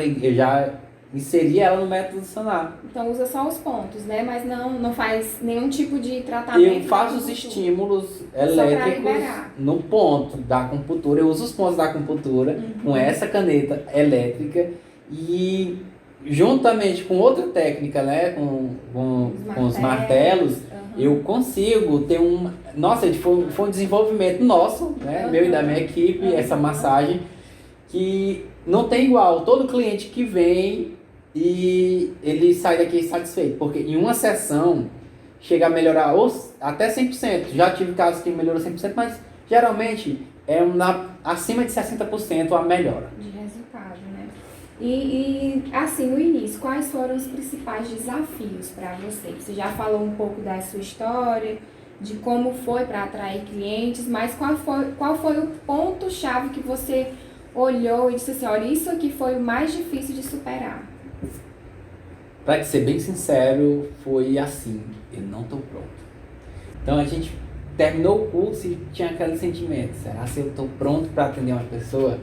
inseri ela no método Sanar. Então, usa só os pontos, né? Mas não faz nenhum tipo de tratamento. Eu faço os estímulos elétricos no ponto da acupuntura. Eu uso os pontos da acupuntura com essa caneta elétrica e juntamente com outra técnica, né? Com os martelos, eu consigo ter Nossa, foi um desenvolvimento nosso, né? Meu e da minha equipe, essa massagem que não tem igual. Todo cliente que vem e ele sai daqui satisfeito, porque em uma sessão chega a melhorar até 100%. Já tive casos que melhorou 100%, mas geralmente acima de 60% a melhora. De resultado, né? E assim, no início, quais foram os principais desafios para você? Você já falou um pouco da sua história, de como foi para atrair clientes, mas qual foi o ponto-chave que você olhou e disse assim, olha, isso aqui foi o mais difícil de superar? Para ser bem sincero, foi assim, eu não estou pronto. Então a gente terminou o curso e tinha aquele sentimento, será que eu estou pronto para atender uma pessoa?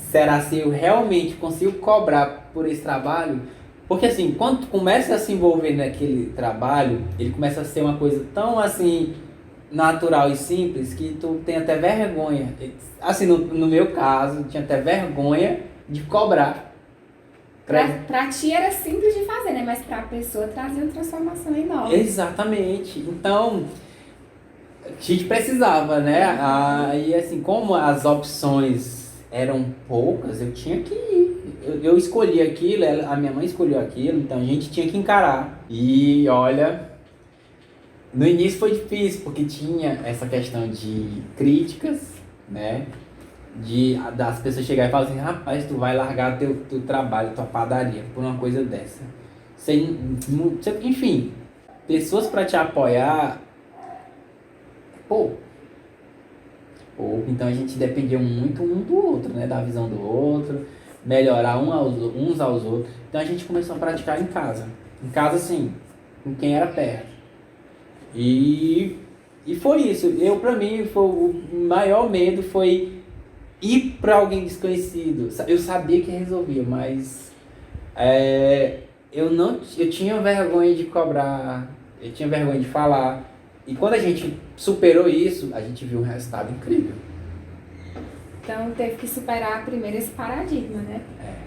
Será que eu realmente consigo cobrar por esse trabalho? Porque assim, quando tu começa a se envolver naquele trabalho, ele começa a ser uma coisa tão assim, natural e simples, que tu tem até vergonha. Assim, no meu caso, tinha até vergonha de cobrar. Pra ti era simples de fazer, né? Mas pra pessoa trazer uma transformação enorme. Exatamente. Então, a gente precisava, né? Aí, assim, como as opções eram poucas, eu tinha que ir. Eu escolhi aquilo, a minha mãe escolheu aquilo, então a gente tinha que encarar. E olha, No início foi difícil, porque tinha essa questão de críticas, né? Das pessoas chegarem e falarem assim, rapaz, tu vai largar teu trabalho, tua padaria, por uma coisa dessa. Enfim, pessoas para te apoiar, pouco. Então a gente dependia muito um do outro, né? Da visão do outro, melhorar uns aos outros. Então a gente começou a praticar em casa. Em casa, assim, com quem era perto. E foi isso. Pra mim, o maior medo foi ir para alguém desconhecido. Eu sabia que resolvia, mas eu tinha vergonha de cobrar, eu tinha vergonha de falar. E quando a gente superou isso, a gente viu um resultado incrível. Então teve que superar primeiro esse paradigma, né?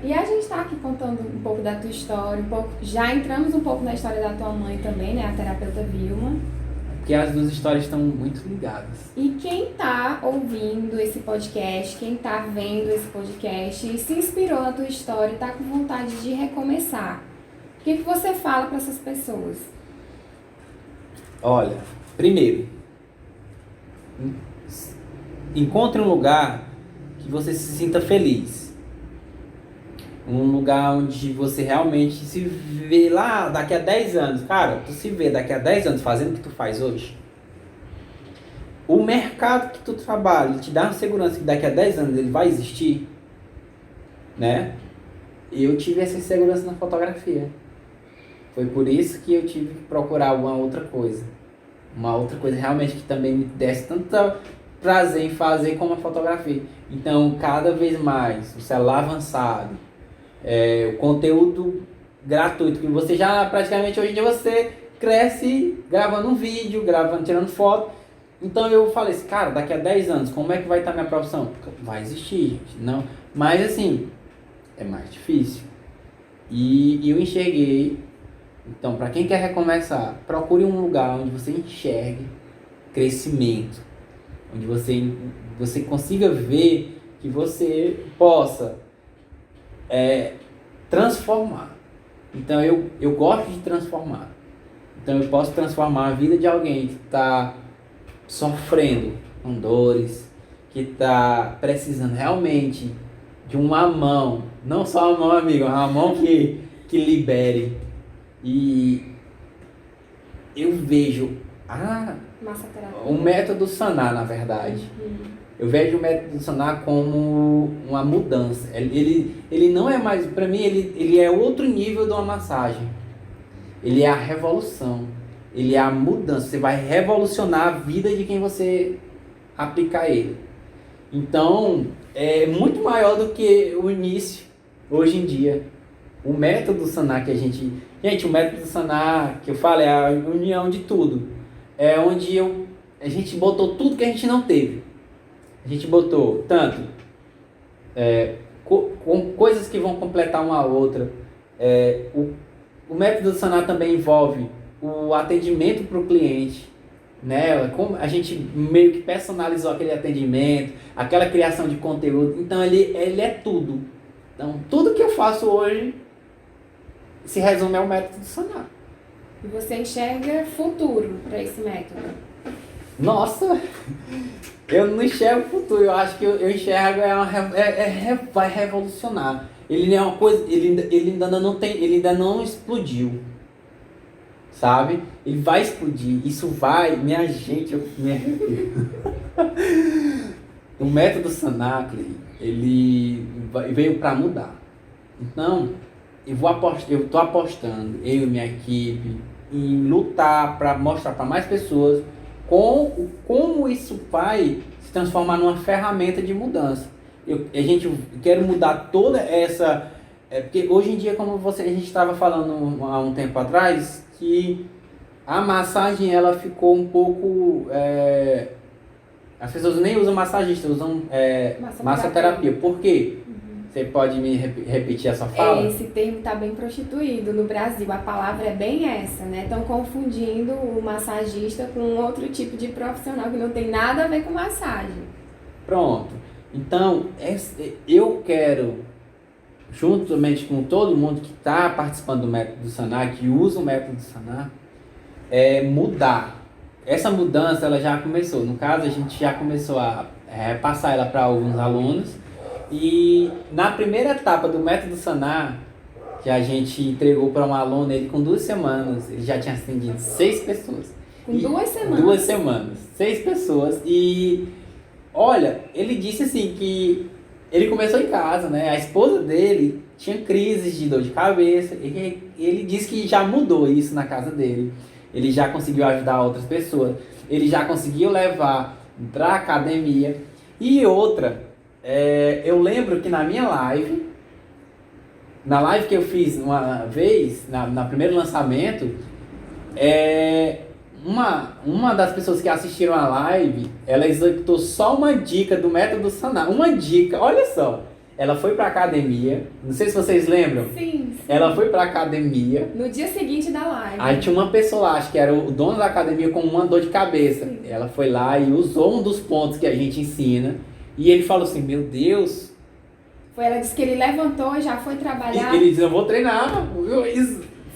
E a gente está aqui contando um pouco da tua história, já entramos um pouco na história da tua mãe também, né? A terapeuta Vilma. Porque as duas histórias estão muito ligadas. E quem está ouvindo esse podcast, quem está vendo esse podcast e se inspirou na tua história e está com vontade de recomeçar, o que você fala para essas pessoas? Olha, primeiro, encontre um lugar que você se sinta feliz. Um lugar onde você realmente se vê lá daqui a 10 anos. Cara, tu se vê daqui a 10 anos fazendo o que tu faz hoje. O mercado que tu trabalha te dá uma segurança que daqui a 10 anos ele vai existir, né? Eu tive essa insegurança na fotografia. Foi por isso que eu tive que procurar uma outra coisa. Uma outra coisa realmente que também me desse tanto prazer em fazer como a fotografia. Então, cada vez mais, o celular avançado, o conteúdo gratuito, que você já praticamente hoje em dia você cresce gravando um vídeo, tirando foto. Então eu falei assim, cara, daqui a 10 anos, como é que vai estar minha profissão? Vai existir, gente, não. Mas assim, é mais difícil. E eu enxerguei. Então, para quem quer recomeçar, procure um lugar onde você enxergue crescimento, onde você consiga ver que você possa transformar. Então, eu gosto de transformar. Então, eu posso transformar a vida de alguém que está sofrendo com dores, que está precisando realmente de uma mão, não só uma mão, amigo, uma mão que libere. E eu vejo o método Sanar, na verdade. Eu vejo o método Sanar como uma mudança. Ele não é mais, para mim, ele é outro nível de uma massagem. Ele é a revolução. Ele é a mudança. Você vai revolucionar a vida de quem você aplicar ele. Então, é muito maior do que o início, hoje em dia. O método Sanar que a gente... Gente, o método Sanar que eu falo é a união de tudo. É onde a gente botou tudo que a gente não teve. A gente botou tanto com coisas que vão completar uma a outra. O método Sanar também envolve o atendimento para o cliente, né? Como a gente meio que personalizou aquele atendimento, aquela criação de conteúdo. Então ele é tudo. Então tudo que eu faço hoje se resume ao método Sanar. E você enxerga futuro para esse método? Nossa, eu não enxergo futuro. Eu acho que eu enxergo vai revolucionar. Ele é uma coisa, ele ainda não explodiu, sabe? Ele vai explodir. Isso vai, minha gente, me arrepio. O método Sanar, ele veio para mudar. Então eu estou apostando, eu e minha equipe, em lutar para mostrar para mais pessoas como isso vai se transformar numa ferramenta de mudança. Eu quero mudar toda essa... porque hoje em dia, como a gente estava falando há um tempo atrás, que a massagem ela ficou um pouco... as pessoas nem usam massagista, usam massoterapia. Por quê? Você pode me repetir essa fala? Esse termo está bem prostituído no Brasil. A palavra é bem essa, né? Estão confundindo o massagista com outro tipo de profissional que não tem nada a ver com massagem. Pronto. Então, eu quero, juntamente com todo mundo que está participando do método Sanar, que usa o método Sanar, mudar essa mudança ela já começou. No caso, a gente já começou a passar ela para alguns alunos. E na primeira etapa do método Sanar, que a gente entregou para um aluno, ele com 2 semanas, ele já tinha atendido 6 pessoas. Com 2 semanas? 2 semanas, 6 pessoas. E olha, ele disse assim que ele começou em casa, né? A esposa dele tinha crises de dor de cabeça. E ele disse que já mudou isso na casa dele. Ele já conseguiu ajudar outras pessoas. Ele já conseguiu levar para academia. E outra, eu lembro que na minha live, na live que eu fiz uma vez, na primeiro lançamento, uma das pessoas que assistiram a live, ela executou só uma dica do método Sanar. Uma dica, olha só. Ela foi pra academia, não sei se vocês lembram. Sim. Ela foi pra academia. No dia seguinte da live. Aí tinha uma pessoa lá, acho que era o dono da academia, com uma dor de cabeça. Sim. Ela foi lá e usou um dos pontos que a gente ensina. E ele falou assim, meu Deus. Ela disse que ele levantou e já foi trabalhar. Ele disse, eu vou treinar.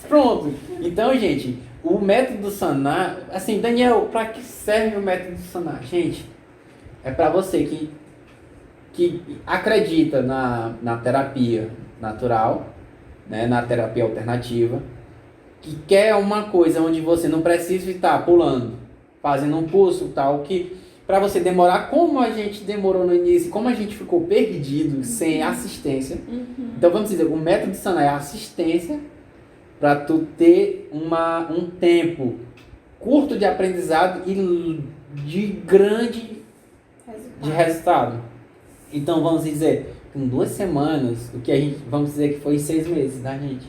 Pronto. Então, gente, o método Sanar, assim, Daniel, para que serve o método Sanar? Gente, é para você que acredita na terapia natural, né, na terapia alternativa, que quer uma coisa onde você não precisa estar pulando, fazendo um curso tal, que para você demorar, como a gente demorou no início, como a gente ficou perdido, sem assistência. Então vamos dizer, o método Sanar é assistência para tu ter um tempo curto de aprendizado e de grande resultado. Então vamos dizer, em 2 semanas, o que a gente, vamos dizer que foi 6 meses, né, gente?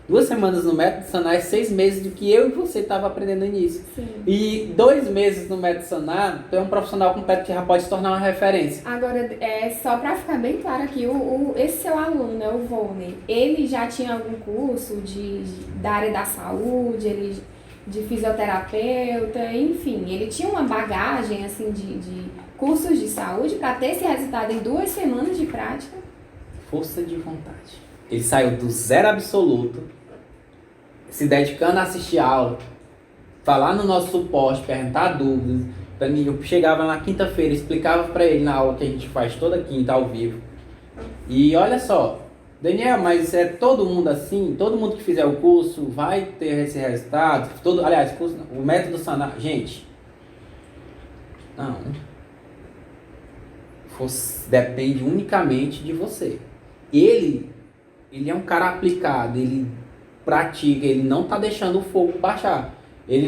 2 semanas no método Sanar é 6 meses do que eu e você estava aprendendo no início. Sim. E 2 meses no método Sanar, tu é um profissional completo que já pode se tornar uma referência. Agora, só para ficar bem claro aqui, esse seu aluno, né, o Volney, ele já tinha algum curso da área da saúde, de fisioterapeuta, enfim, ele tinha uma bagagem assim de cursos de saúde para ter esse resultado em 2 semanas de prática? Força de vontade. Ele saiu do zero absoluto, se dedicando a assistir a aula, falar no nosso suporte, perguntar dúvidas. Pra mim, eu chegava na quinta-feira, explicava para ele na aula que a gente faz toda quinta ao vivo. E olha só, Daniel, mas é todo mundo assim? Todo mundo que fizer o curso vai ter esse resultado? Aliás, o método Sanar, gente, não. Depende unicamente de você. Ele é um cara aplicado, ele pratica, ele não tá deixando o fogo baixar.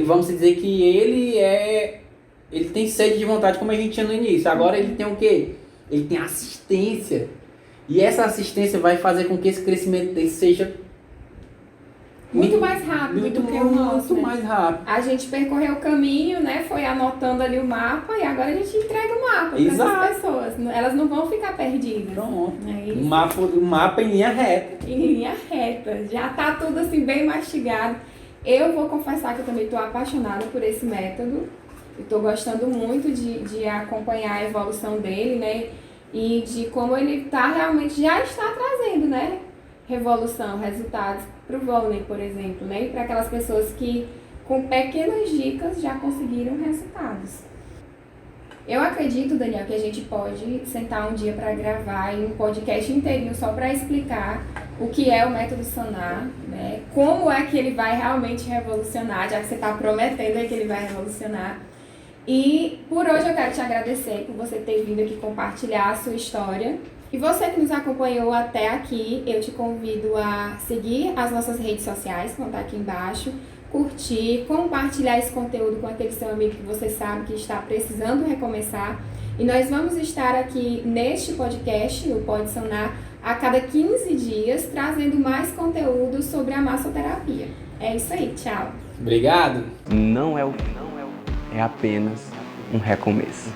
Vamos dizer que ele tem sede de vontade, como a gente tinha no início. Agora ele tem o quê? Ele tem assistência. E essa assistência vai fazer com que esse crescimento dele seja muito mais rápido do que o nosso. Muito mais rápido. A gente percorreu o caminho, né? Foi anotando ali o mapa e agora a gente entrega o mapa para essas pessoas. Elas não vão ficar perdidas. Pronto. É isso. O mapa em linha reta. Em linha reta. Já tá tudo assim bem mastigado. Eu vou confessar que eu também estou apaixonada por esse método. Estou gostando muito de acompanhar a evolução dele, né? E de como ele realmente já está trazendo, né? Revolução, resultados para o Volney, por exemplo, né? E para aquelas pessoas que com pequenas dicas já conseguiram resultados. Eu acredito, Daniel, que a gente pode sentar um dia para gravar um podcast inteirinho só para explicar o que é o método Sanar, né? Como é que ele vai realmente revolucionar, já que você está prometendo aí que ele vai revolucionar. E por hoje eu quero te agradecer por você ter vindo aqui compartilhar a sua história. E você que nos acompanhou até aqui, eu te convido a seguir as nossas redes sociais, que vão estar aqui embaixo, curtir, compartilhar esse conteúdo com aquele seu amigo que você sabe que está precisando recomeçar. E nós vamos estar aqui neste podcast, o Pode Sanar, a cada 15 dias, trazendo mais conteúdo sobre a massoterapia. É isso aí, tchau! Obrigado! Não é apenas um recomeço.